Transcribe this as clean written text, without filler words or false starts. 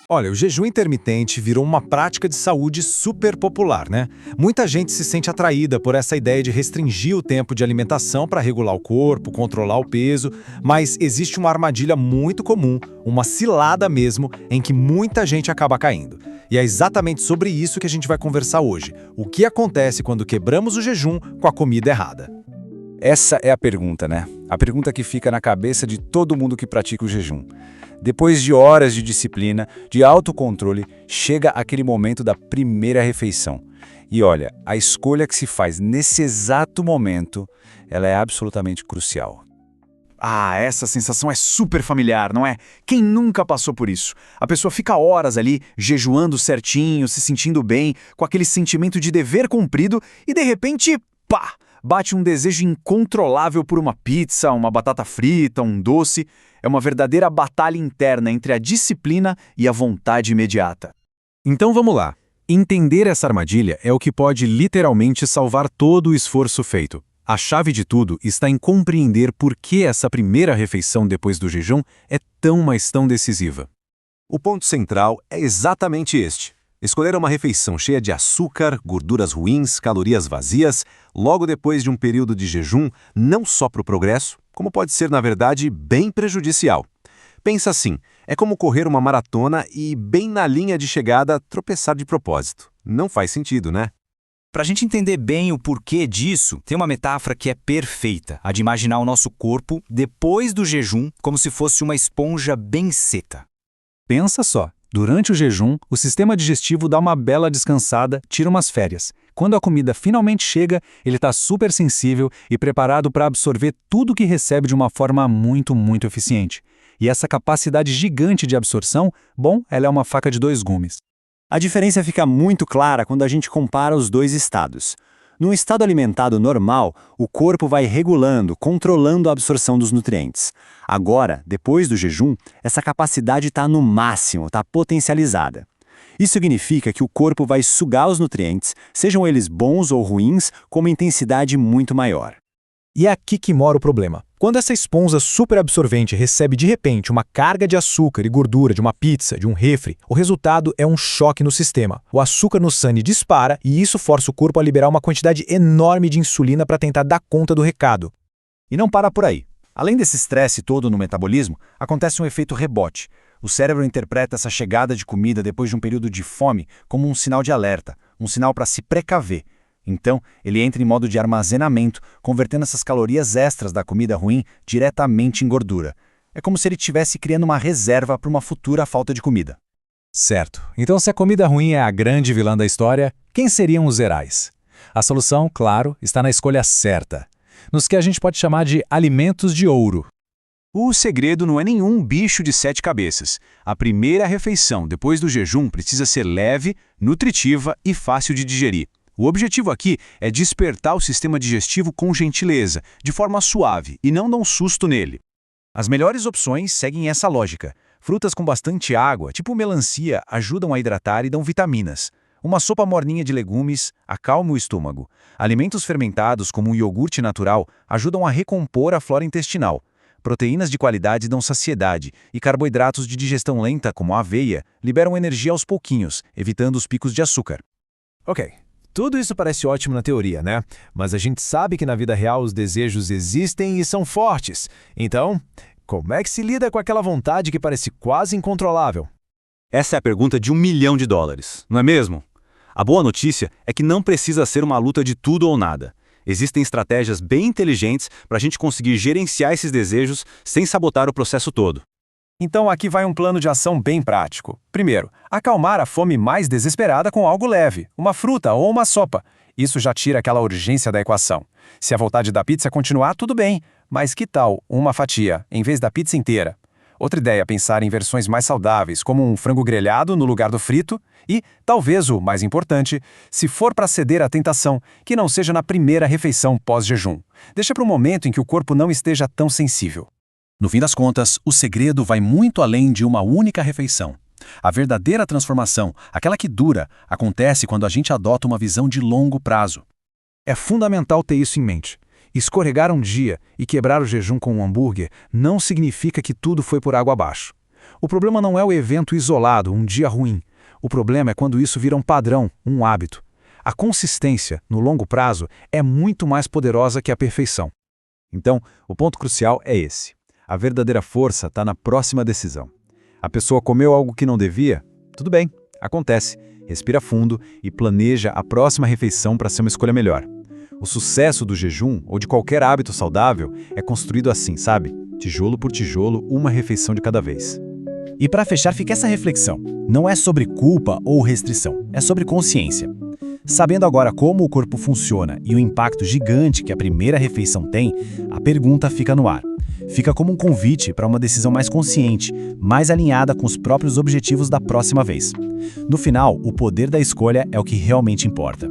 Olha, o jejum intermitente virou uma prática de saúde super popular, né? Muita gente se sente atraída por essa ideia de restringir o tempo de alimentação para regular o corpo, controlar o peso, mas existe uma armadilha muito comum, uma cilada mesmo, em que muita gente acaba caindo. E é exatamente sobre isso que a gente vai conversar hoje. O que acontece quando quebramos o jejum com a comida errada? Essa é a pergunta, né? A pergunta que fica na cabeça de todo mundo que pratica o jejum. Depois de horas de disciplina, de autocontrole, chega aquele momento da primeira refeição. E olha, a escolha que se faz nesse exato momento, ela é absolutamente crucial. Ah, essa sensação é super familiar, não é? Quem nunca passou por isso? A pessoa fica horas ali, jejuando certinho, se sentindo bem, com aquele sentimento de dever cumprido e de repente, pá! Bate um desejo incontrolável por uma pizza, uma batata frita, um doce. É uma verdadeira batalha interna entre a disciplina e a vontade imediata. Então vamos lá. Entender essa armadilha é o que pode literalmente salvar todo o esforço feito. A chave de tudo está em compreender por que essa primeira refeição depois do jejum é tão, mas tão decisiva. O ponto central é exatamente este. Escolher uma refeição cheia de açúcar, gorduras ruins, calorias vazias, logo depois de um período de jejum, não só para o progresso, como pode ser, na verdade, bem prejudicial. Pensa assim, é como correr uma maratona e, bem na linha de chegada, tropeçar de propósito. Não faz sentido, né? Para a gente entender bem o porquê disso, tem uma metáfora que é perfeita, a de imaginar o nosso corpo, depois do jejum, como se fosse uma esponja bem seca. Pensa só. Durante o jejum, o sistema digestivo dá uma bela descansada, tira umas férias. Quando a comida finalmente chega, ele está super sensível e preparado para absorver tudo que recebe de uma forma muito eficiente. E essa capacidade gigante de absorção, bom, ela é uma faca de dois gumes. A diferença fica muito clara quando a gente compara os dois estados. No estado alimentado normal, o corpo vai regulando, controlando a absorção dos nutrientes. Agora, depois do jejum, essa capacidade está no máximo, está potencializada. Isso significa que o corpo vai sugar os nutrientes, sejam eles bons ou ruins, com uma intensidade muito maior. E é aqui que mora o problema. Quando essa esponja superabsorvente recebe de repente uma carga de açúcar e gordura de uma pizza, de um refri, o resultado é um choque no sistema. O açúcar no sangue dispara e isso força o corpo a liberar uma quantidade enorme de insulina para tentar dar conta do recado. E não para por aí. Além desse estresse todo no metabolismo, acontece um efeito rebote. O cérebro interpreta essa chegada de comida depois de um período de fome como um sinal de alerta, um sinal para se precaver. Então, ele entra em modo de armazenamento, convertendo essas calorias extras da comida ruim diretamente em gordura. É como se ele estivesse criando uma reserva para uma futura falta de comida. Certo. Então, se a comida ruim é a grande vilã da história, quem seriam os heróis? A solução, claro, está na escolha certa. Nos que a gente pode chamar de alimentos de ouro. O segredo não é nenhum bicho de 7 cabeças. A primeira refeição depois do jejum precisa ser leve, nutritiva e fácil de digerir. O objetivo aqui é despertar o sistema digestivo com gentileza, de forma suave, e não dar um susto nele. As melhores opções seguem essa lógica. Frutas com bastante água, tipo melancia, ajudam a hidratar e dão vitaminas. Uma sopa morninha de legumes acalma o estômago. Alimentos fermentados, como o iogurte natural, ajudam a recompor a flora intestinal. Proteínas de qualidade dão saciedade, e carboidratos de digestão lenta, como a aveia, liberam energia aos pouquinhos, evitando os picos de açúcar. Ok. Tudo isso parece ótimo na teoria, né? Mas a gente sabe que na vida real os desejos existem e são fortes. Então, como é que se lida com aquela vontade que parece quase incontrolável? Essa é a pergunta de $1 milhão, não é mesmo? A boa notícia é que não precisa ser uma luta de tudo ou nada. Existem estratégias bem inteligentes para a gente conseguir gerenciar esses desejos sem sabotar o processo todo. Então aqui vai um plano de ação bem prático. Primeiro, acalmar a fome mais desesperada com algo leve, uma fruta ou uma sopa. Isso já tira aquela urgência da equação. Se a vontade da pizza continuar, tudo bem, mas que tal uma fatia, em vez da pizza inteira? Outra ideia é pensar em versões mais saudáveis, como um frango grelhado no lugar do frito e, talvez o mais importante, se for para ceder à tentação, que não seja na primeira refeição pós-jejum. Deixa para um momento em que o corpo não esteja tão sensível. No fim das contas, o segredo vai muito além de uma única refeição. A verdadeira transformação, aquela que dura, acontece quando a gente adota uma visão de longo prazo. É fundamental ter isso em mente. Escorregar um dia e quebrar o jejum com um hambúrguer não significa que tudo foi por água abaixo. O problema não é o evento isolado, um dia ruim. O problema é quando isso vira um padrão, um hábito. A consistência, no longo prazo, é muito mais poderosa que a perfeição. Então, o ponto crucial é esse. A verdadeira força está na próxima decisão. A pessoa comeu algo que não devia? Tudo bem, acontece. Respira fundo e planeja a próxima refeição para ser uma escolha melhor. O sucesso do jejum ou de qualquer hábito saudável é construído assim, sabe? Tijolo por tijolo, uma refeição de cada vez. E para fechar, fica essa reflexão. Não é sobre culpa ou restrição, é sobre consciência. Sabendo agora como o corpo funciona e o impacto gigante que a primeira refeição tem, a pergunta fica no ar. Fica como um convite para uma decisão mais consciente, mais alinhada com os próprios objetivos da próxima vez. No final, o poder da escolha é o que realmente importa.